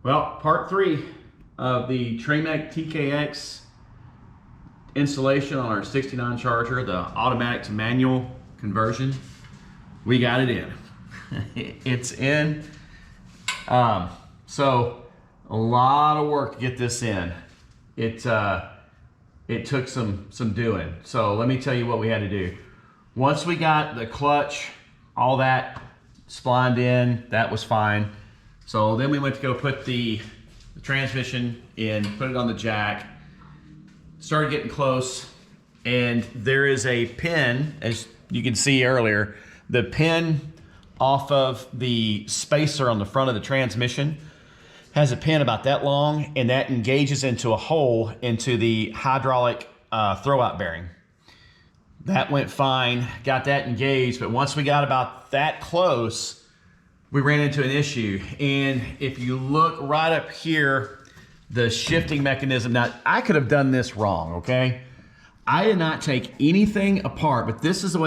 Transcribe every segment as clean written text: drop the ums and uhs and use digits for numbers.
Well, part 3 of the Tremec TKX installation on our 69 Charger, the automatic to manual conversion. We got it in. It's in. So a lot of work to get this in. It took some doing. So let me tell you what we had to do. Once we got the clutch, all that splined in, that was fine. So then we went to go put the transmission in, put it on the jack, started getting close, and there is a pin, as you can see earlier, the pin off of the spacer on the front of the transmission has a pin about that long, and that engages into a hole into the hydraulic throwout bearing. That went fine, got that engaged, but once we got about that close, we ran into an issue. And if you look right up here, the shifting mechanism, now I could have done this wrong, okay? I did not take anything apart, but this is the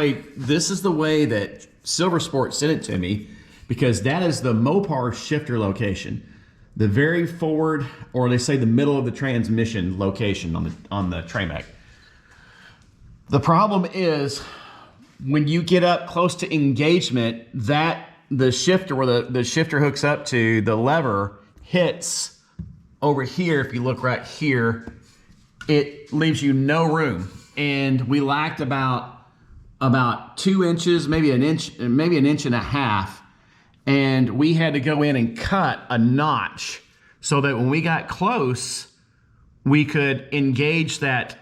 way that Silver Sport sent it to me, because that is the Mopar shifter location. The very forward, or they say the middle of the transmission location on the Tremec. The problem is when you get up close to engagement, that the shifter, where the shifter hooks up to, the lever hits over here. If you look right here, it leaves you no room. And we lacked about 2 inches, maybe an inch and a half. And we had to go in and cut a notch so that when we got close, we could engage that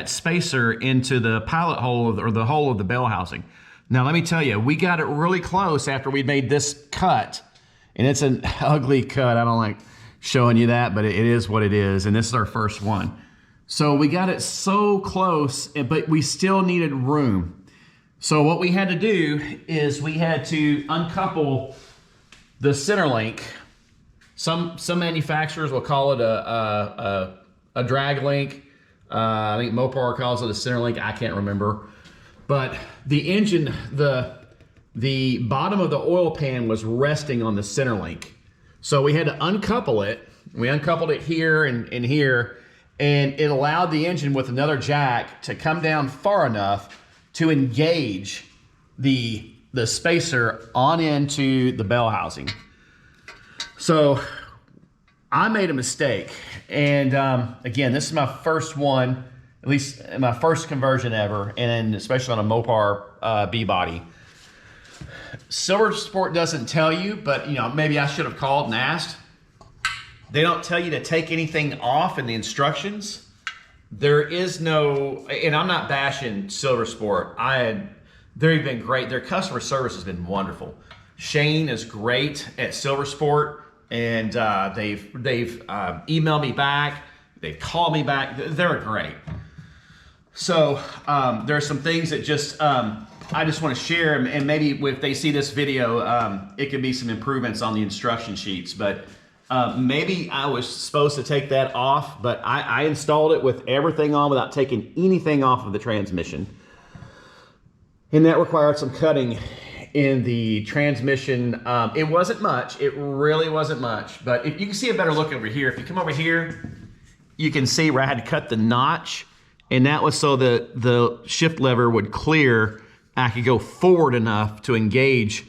spacer into the pilot hole or the hole of the bell housing. Now, let me tell you, we got it really close after we made this cut, and it's an ugly cut. I don't like showing you that, but it is what it is, and this is our first one. So we got it so close, but we still needed room. So what we had to do is we had to uncouple the center link. Some manufacturers will call it a drag link. I think Mopar calls it a center link. I can't remember. But the engine, the bottom of the oil pan was resting on the center link. So we had to uncouple it. We uncoupled it here and here, and it allowed the engine with another jack to come down far enough to engage the spacer on into the bell housing. So I made a mistake. And again, this is my first one, at least my first conversion ever, and especially on a Mopar B-body. Silver Sport doesn't tell you, but maybe I should have called and asked. They don't tell you to take anything off in the instructions. There is no, and I'm not bashing Silver Sport. They've been great. Their customer service has been wonderful. Shane is great at Silver Sport, and they've emailed me back. They've called me back. They're great. So there are some things that just I just want to share, and maybe if they see this video, it could be some improvements on the instruction sheets. But maybe I was supposed to take that off, but I installed it with everything on without taking anything off of the transmission. And that required some cutting in the transmission. It wasn't much. It really wasn't much. But if you can see a better look over here, if you come over here, you can see where I had to cut the notch. And that was so the shift lever would clear. I could go forward enough to engage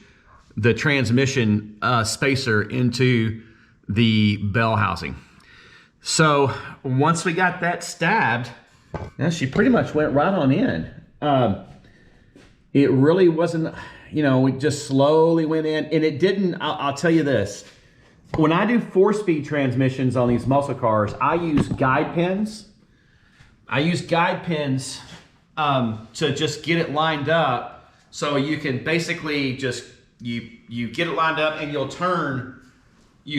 the transmission spacer into the bell housing. So once we got that stabbed, she pretty much went right on in. It really wasn't, we just slowly went in, and it didn't. I'll tell you this. When I do 4-speed transmissions on these muscle cars, I use guide pins. To just get it lined up, so you can basically just, you get it lined up, and you'll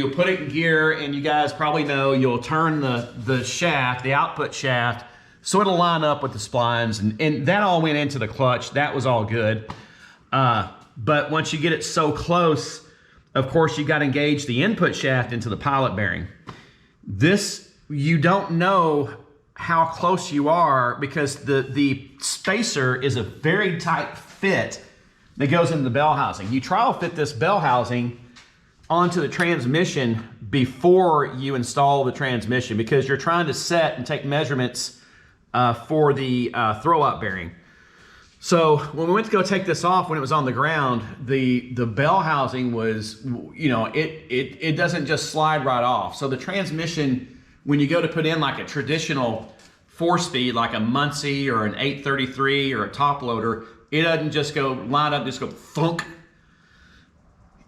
put it in gear, and you guys probably know you'll turn the shaft, the output shaft, so it'll line up with the splines, and that all went into the clutch. That was all good. But once you get it so close, of course, you got to engage the input shaft into the pilot bearing. This, you don't know how close you are, because the spacer is a very tight fit that goes into the bell housing. You trial fit this bell housing onto the transmission before you install the transmission, because you're trying to set and take measurements for the throw-out bearing. So when we went to go take this off, when it was on the ground, the bell housing was, you know, it doesn't just slide right off. So the transmission, when you go to put in like a traditional 4-speed, like a Muncie or an 833 or a top loader, it doesn't just go line up, just go thunk.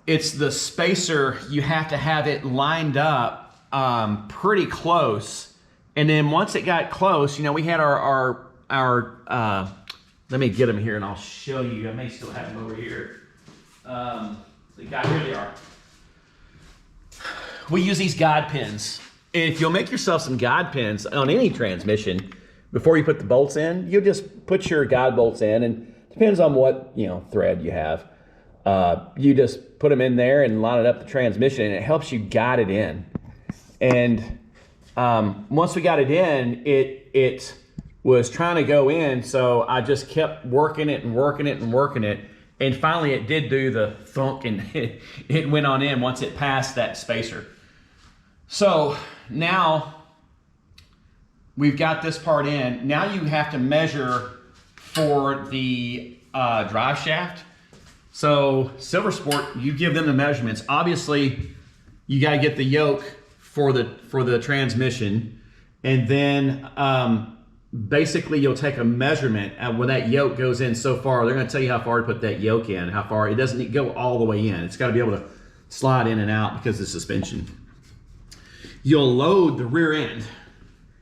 It's the spacer, you have to have it lined up pretty close. And then once it got close, you know, we had our let me get them here and I'll show you. I may still have them over here. Here they are. We use these guide pins. If you'll make yourself some guide pins on any transmission, before you put the bolts in, you just put your guide bolts in, and depends on what, you know, thread you have. You just put them in there and line it up the transmission, and it helps you guide it in. And once we got it in, it was trying to go in, so I just kept working it and working it and working it, and finally it did do the thunk, and it went on in once it passed that spacer. So now we've got this part in. Now you have to measure for the drive shaft. So Silver Sport, you give them the measurements. Obviously, you got to get the yoke for the transmission, and then basically you'll take a measurement when that yoke goes in so far. They're going to tell you how far to put that yoke in, how far. It doesn't go all the way in. It's got to be able to slide in and out because of the suspension. You'll load the rear end.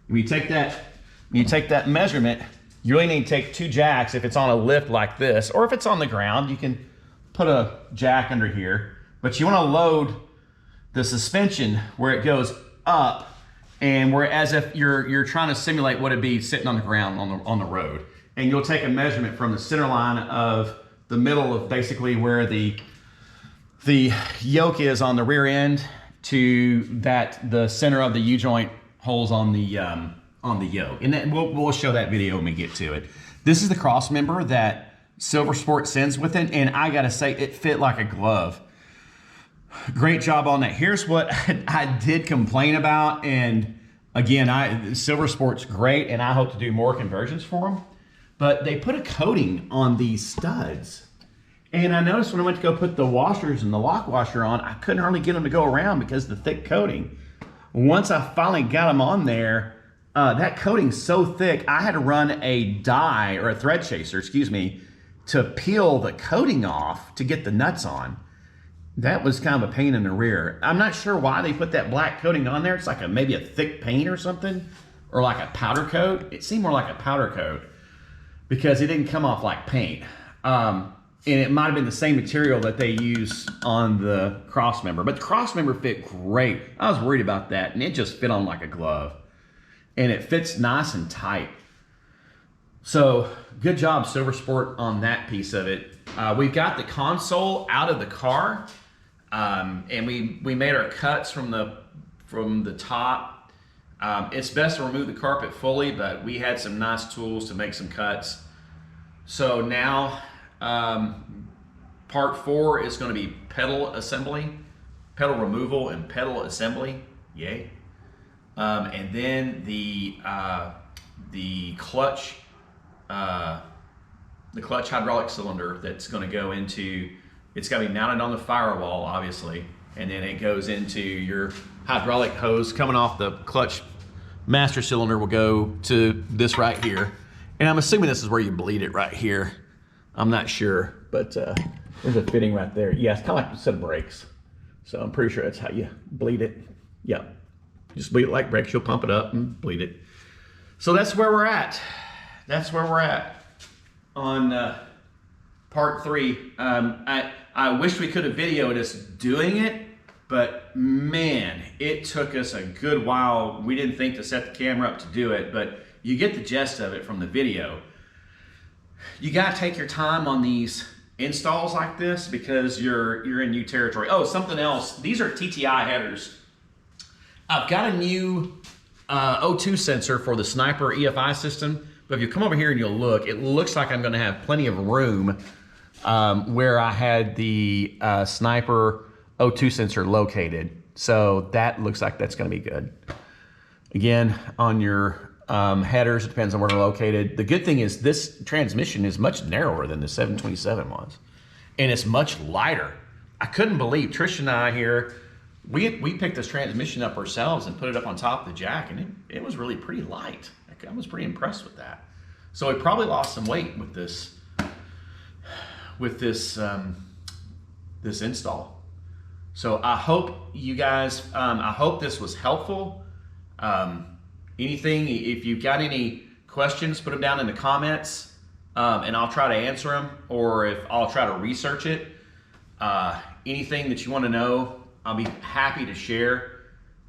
When you take that measurement, you really need to take 2 jacks if it's on a lift like this, or if it's on the ground, you can put a jack under here. But you want to load the suspension where it goes up, and where as if you're trying to simulate what it'd be sitting on the ground on the road. And you'll take a measurement from the center line of the middle of basically where the yoke is on the rear end to the center of the U-joint holes on the yoke. And then we'll show that video when we get to it. This is the cross member that Silver Sport sends with it, and I gotta say, it fit like a glove. Great job on that. Here's what I did complain about, and again, Silver Sport's great, and I hope to do more conversions for them, but they put a coating on these studs. And I noticed when I went to go put the washers and the lock washer on, I couldn't hardly get them to go around because of the thick coating. Once I finally got them on there, that coating's so thick, I had to run a die, or a thread chaser, excuse me, to peel the coating off to get the nuts on. That was kind of a pain in the rear. I'm not sure why they put that black coating on there. It's like maybe a thick paint or something, or like a powder coat. It seemed more like a powder coat because it didn't come off like paint. And it might have been the same material that they use on the cross member, but the cross member fit great. I was worried about that, and it just fit on like a glove, and it fits nice and tight. So good job, Silver Sport, on that piece of it. We've got the console out of the car, and we made our cuts from the top. It's best to remove the carpet fully, but we had some nice tools to make some cuts. So now part 4 is going to be pedal assembly, pedal removal, and pedal assembly. Yay! And then the clutch. The clutch hydraulic cylinder that's going to go into, it's got to be mounted on the firewall, obviously, and then it goes into your hydraulic hose coming off the clutch master cylinder will go to this right here. And I'm assuming this is where you bleed it right here. I'm not sure, but there's a fitting right there. Yeah, it's kind of like a set of brakes. So I'm pretty sure that's how you bleed it. Yep. Just bleed it like brakes. You'll pump it up and bleed it. So that's where we're at. That's where we're at on part 3. I wish we could have videoed us doing it, but man, it took us a good while. We didn't think to set the camera up to do it, but you get the gist of it from the video. You gotta take your time on these installs like this because you're in new territory. Oh, something else. These are TTI headers. I've got a new O2 sensor for the Sniper EFI system. But if you come over here and you'll look, it looks like I'm going to have plenty of room where I had the Sniper O2 sensor located. So that looks like that's gonna be good. Again, on your headers, it depends on where they're located. The good thing is this transmission is much narrower than the 727 was. And it's much lighter. I couldn't believe, Trish and I here, we picked this transmission up ourselves and put it up on top of the jack, and it was really pretty light. I was pretty impressed with that. So it probably lost some weight with this this install. So I hope you guys, I hope this was helpful. Anything, if you've got any questions, put them down in the comments, and I'll try to answer them, or if I'll try to research it. Anything that you want to know, I'll be happy to share.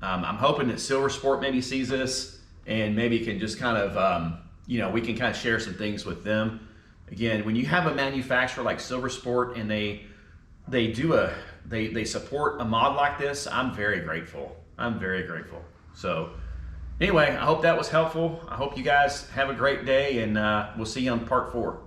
I'm hoping that Silver Sport maybe sees this and maybe can just kind of, you know, we can kind of share some things with them. Again, when you have a manufacturer like Silver Sport and they support a mod like this, I'm very grateful. I'm very grateful. So anyway, I hope that was helpful. I hope you guys have a great day, and we'll see you on part 4.